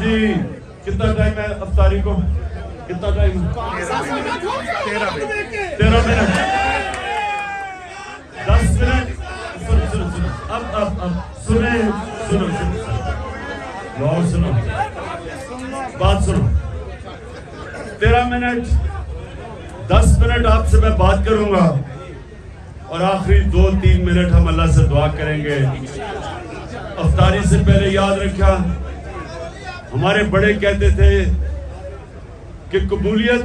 جی کتنا ٹائم ہے افطاری کو؟ کتنا ٹائم؟ 13 minute 10 minute. سنو اب سنیں سنو بات سنو. 13 منٹ 10 منٹ آپ سے میں بات کروں گا اور آخری 2-3 منٹ ہم اللہ سے دعا کریں گے. افطاری سے پہلے یاد رکھا ہمارے بڑے کہتے تھے کہ قبولیت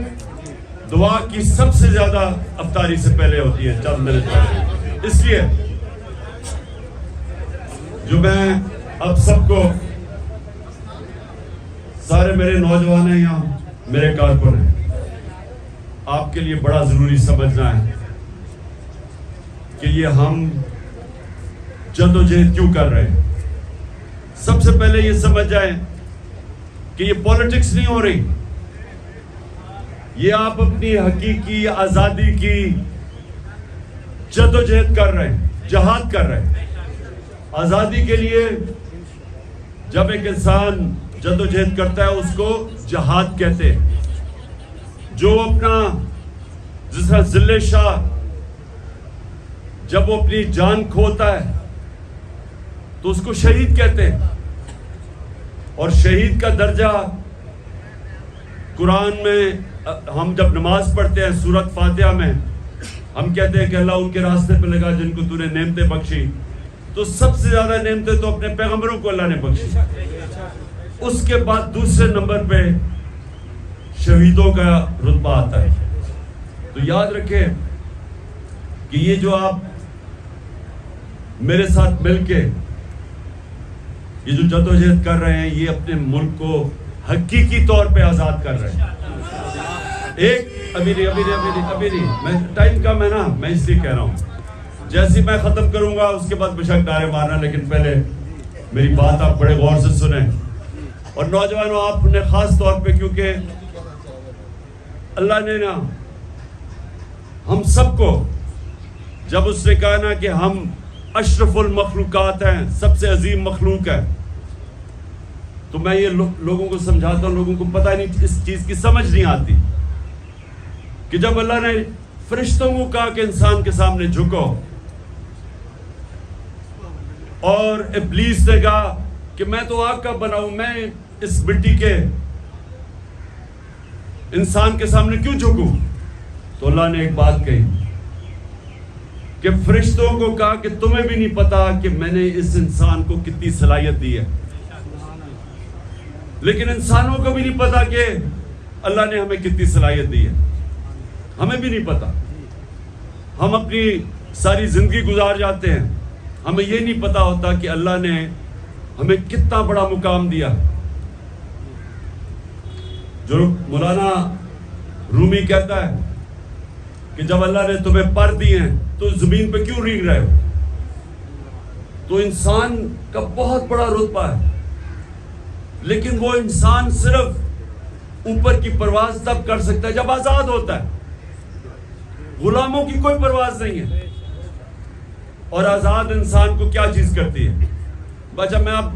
دعا کی سب سے زیادہ افطاری سے پہلے ہوتی ہے چند منٹ پہلے. اس لیے جو میں اب سب کو سارے میرے نوجوان ہیں یہاں میرے کارکن ہیں آپ کے لیے بڑا ضروری سمجھنا ہے کہ یہ ہم جدوجہد کیوں کر رہے ہیں. سب سے پہلے یہ سمجھ جائیں کہ یہ پولیٹکس نہیں ہو رہی. یہ آپ اپنی حقیقی آزادی کی جدوجہد کر رہے ہیں, جہاد کر رہے ہیں. آزادی کے لیے جب ایک انسان جدوجہد کرتا ہے اس کو جہاد کہتے ہیں. جو اپنا جس طرح ذل شاہ جب وہ اپنی جان کھوتا ہے تو اس کو شہید کہتے ہیں. اور شہید کا درجہ قرآن میں ہم جب نماز پڑھتے ہیں سورۃ فاتحہ میں ہم کہتے ہیں کہ اللہ ان کے راستے پہ لگا جن کو تو نے نعمتیں بخشی. تو سب سے زیادہ نعمتیں تو اپنے پیغمبروں کو اللہ نے بخشی. اس کے بعد دوسرے نمبر پہ شہیدوں کا رتبہ آتا ہے. تو یاد رکھیں کہ یہ جو آپ میرے ساتھ مل کے یہ جو جدوجہد کر رہے ہیں یہ اپنے ملک کو حقیقی طور پہ آزاد کر رہے ہیں. ایک ابھی نہیں میں ٹائم کم ہے نا, میں اس لیے کہہ رہا ہوں جیسے میں ختم کروں گا اس کے بعد بشک نعرے مارنا, لیکن پہلے میری بات آپ بڑے غور سے سنیں. اور نوجوانوں آپ نے خاص طور پہ کیونکہ اللہ نے نا ہم سب کو جب اس نے کہا نا کہ ہم اشرف المخلوقات ہیں, سب سے عظیم مخلوق ہے, تو میں یہ لوگوں کو سمجھاتا ہوں, لوگوں کو پتہ نہیں اس چیز کی سمجھ نہیں آتی کہ جب اللہ نے فرشتوں کو کہا کہ انسان کے سامنے جھکو اور ابلیس نے کہا کہ میں تو آگ کا بنا ہوں, میں اس مٹی کے انسان کے سامنے کیوں جھکوں, تو اللہ نے ایک بات کہی کہ فرشتوں کو کہا کہ تمہیں بھی نہیں پتا کہ میں نے اس انسان کو کتنی صلاحیت دی ہے. لیکن انسانوں کو بھی نہیں پتا کہ اللہ نے ہمیں کتنی صلاحیت دی ہے. ہمیں بھی نہیں پتا. ہم اپنی ساری زندگی گزار جاتے ہیں, ہمیں یہ نہیں پتا ہوتا کہ اللہ نے ہمیں کتنا بڑا مقام دیا. جو مولانا رومی کہتا ہے کہ جب اللہ نے تمہیں پر دیے ہیں تو زمین پہ کیوں رینگ رہے ہو. تو انسان کا بہت بڑا رتبہ ہے, لیکن وہ انسان صرف اوپر کی پرواز تب کر سکتا ہے جب آزاد ہوتا ہے. غلاموں کی کوئی پرواز نہیں ہے. اور آزاد انسان کو کیا چیز کرتی ہے. بچہ میں اب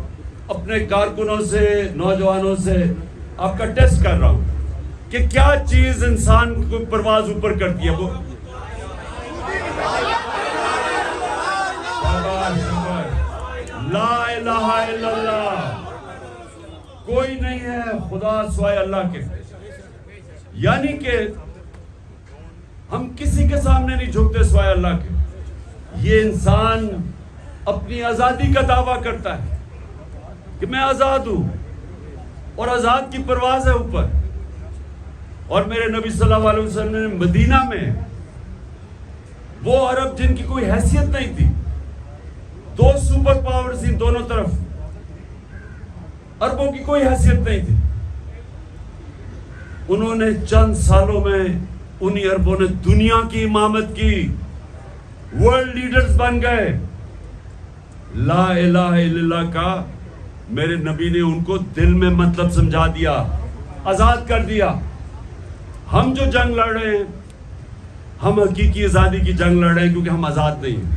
اپنے کارکنوں سے نوجوانوں سے آپ کا ٹیسٹ کر رہا ہوں کہ کیا چیز انسان کو پرواز اوپر کرتی ہے. وہ لا الہ الا اللہ, کوئی نہیں ہے خدا سوائے اللہ کے. یعنی کہ ہم کسی کے سامنے نہیں جھکتے سوائے اللہ کے. یہ انسان اپنی آزادی کا دعویٰ کرتا ہے کہ میں آزاد ہوں, اور آزاد کی پرواز ہے اوپر. اور میرے نبی صلی اللہ علیہ وسلم نے مدینہ میں وہ عرب جن کی کوئی حیثیت نہیں تھی, 2 سپر پاورز تھی دونوں طرف, عربوں کی کوئی حیثیت نہیں تھی. انہوں نے چند سالوں میں انہی عربوں نے دنیا کی امامت کی, ورلڈ لیڈرز بن گئے. لا الہ الا اللہ کا میرے نبی نے ان کو دل میں مطلب سمجھا دیا, آزاد کر دیا. ہم جو جنگ لڑ رہے ہیں ہم حقیقی آزادی کی جنگ لڑ رہے ہیں کیونکہ ہم آزاد نہیں ہیں.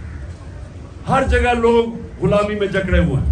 ہر جگہ لوگ غلامی میں جکڑے ہوئے ہیں.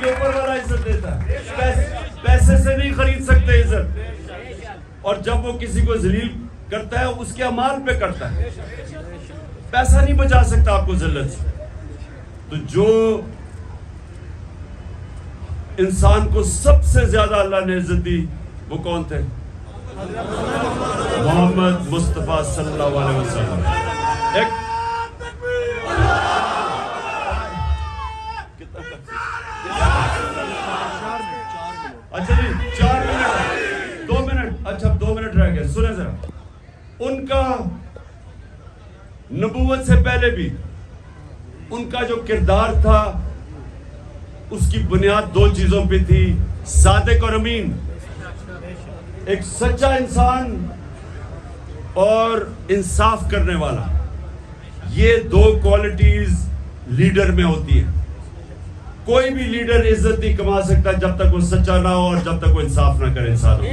بلکہ اوپر والا عزت دیتا ہے. پیسے سے نہیں خرید سکتے عزت. اور جب وہ کسی کو ذلیل کرتا ہے اس کے اعمال پہ کرتا ہے. پیسہ نہیں بچا سکتا آپ کو ذلت سے. تو جو انسان کو سب سے زیادہ اللہ نے عزت دی وہ کون تھے؟ محمد مصطفیٰ صلی اللہ علیہ وسلم. اچھا جی 4 منٹ 2 منٹ اچھا 2 منٹ رہ گئے. سنیں ذرا, ان کا نبوت سے پہلے بھی ان کا جو کردار تھا اس کی بنیاد 2 چیزوں پہ تھی, صادق اور امین. ایک سچا انسان اور انصاف کرنے والا. یہ 2 کوالٹیز لیڈر میں ہوتی ہیں. کوئی بھی لیڈر عزت نہیں کما سکتا جب تک وہ سچا نہ ہو اور جب تک وہ انصاف نہ کرے انسانوں.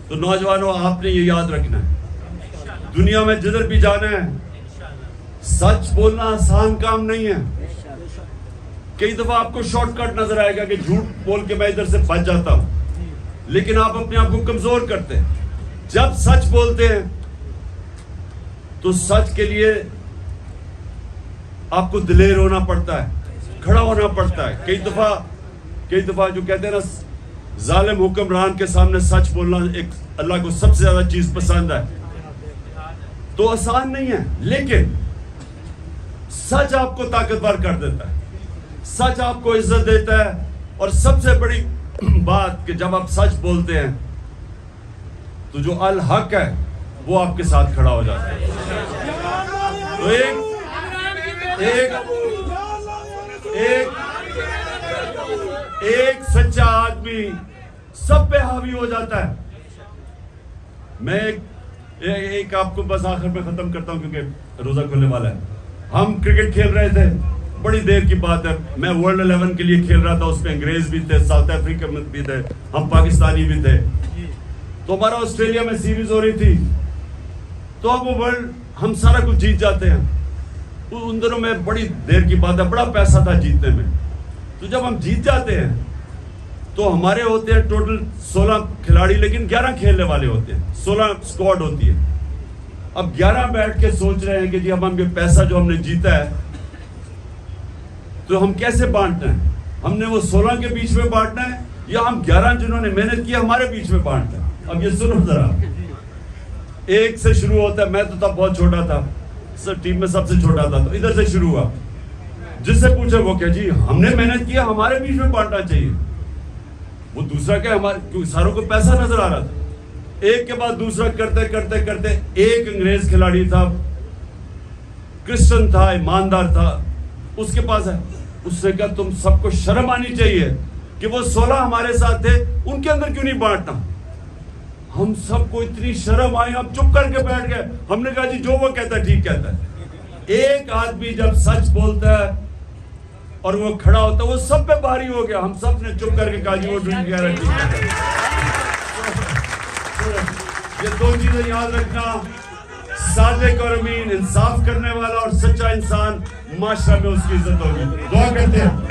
تو نوجوانوں, آپ نے یہ یاد رکھنا ہے, دنیا میں جدھر بھی جانا ہے سچ بولنا آسان کام نہیں ہے. کئی دفعہ آپ کو شارٹ کٹ نظر آئے گا کہ جھوٹ بول کے میں ادھر سے بچ جاتا ہوں, لیکن آپ اپنے آپ کو کمزور کرتے ہیں. جب سچ بولتے ہیں تو سچ کے لیے آپ کو دلیر ہونا پڑتا ہے, کھڑا ہونا پڑتا ہے. کئی دفعہ جو کہتے ہیں نا ظالم حکمران کے سامنے سچ بولنا ایک اللہ کو سب سے زیادہ چیز پسند ہے. تو آسان نہیں ہے, لیکن سچ آپ کو طاقتور کر دیتا ہے, سچ آپ کو عزت دیتا ہے. اور سب سے بڑی بات کہ جب آپ سچ بولتے ہیں تو جو الحق ہے وہ آپ کے ساتھ کھڑا ہو جاتا ہے. تو ایک سچا آدمی سب پہ حاوی ہو جاتا ہے. میں ایک آپ کو بس آخر میں ختم کرتا ہوں کیونکہ روزہ کھلنے والا ہے. ہم کرکٹ کھیل رہے تھے, بڑی دیر کی بات ہے, میں ورلڈ 11 کے لیے کھیل رہا تھا. اس میں انگریز بھی تھے, ساؤتھ افریقہ میں بھی تھے, ہم پاکستانی بھی تھے. تو ہمارا آسٹریلیا میں سیریز ہو رہی تھی. تو اب وہ ورلڈ ہم سارا کچھ جیت جاتے ہیں. ان دنوں میں بڑی دیر کی بات ہے, بڑا پیسہ تھا جیتنے میں. تو جب ہم جیت جاتے ہیں تو ہمارے ہوتے ہیں ٹوٹل 16 کھلاڑی, لیکن 11 کھیلنے والے ہوتے ہیں, 16 اسکواڈ ہوتی ہے. اب 11 بیٹھ کے سوچ رہے ہیں کہ جی ہم یہ پیسہ جو ہم نے جیتا ہے تو ہم کیسے بانٹنا ہے. ہم نے وہ 16 کے بیچ میں بانٹنا ہے یا ہم 11 جنہوں نے محنت کی ہمارے بیچ میں بانٹنا ہے. اب یہ سنو ذرا, ایک سے شروع ہوتا ہے. میں تو تب بہت چھوٹا تھا, ٹیم میں سب سے چھوٹا تھا, تو ادھر سے شروع ہوا. جس سے پوچھے وہ کہ جی ہم نے محنت کیا, ہمارے بیچ میں بانٹنا چاہیے. وہ دوسرا کہ ہمارے ساروں کو پیسہ نظر آ رہا تھا. ایک کے بعد دوسرا کرتے کرتے کرتے ایک انگریز کھلاڑی تھا, کرسچن تھا, ایماندار تھا, اس کے پاس ہے. اس نے کہا تم سب کو شرم آنی چاہیے کہ وہ 16 ہمارے ساتھ تھے, ان کے اندر کیوں نہیں بانٹنا. ہم سب کو اتنی شرم آئی, ہم چپ کر کے بیٹھ گئے. ہم نے کہا جی جو وہ کہتا ہے ٹھیک کہتا ہے. ایک آدمی جب سچ بولتا ہے اور وہ کھڑا ہوتا ہے وہ سب پہ بھاری ہو گیا. ہم سب نے چپ کر کے کہا جی وہ ٹھیک کہہ رہا ہے, ٹھیک کہہ رہا ہے. یہ 2 چیزیں یاد رکھنا, صادق اور امین, انصاف کرنے والا اور سچا انسان, معاشرہ میں اس کی عزت ہوگی. دعا کرتے ہیں.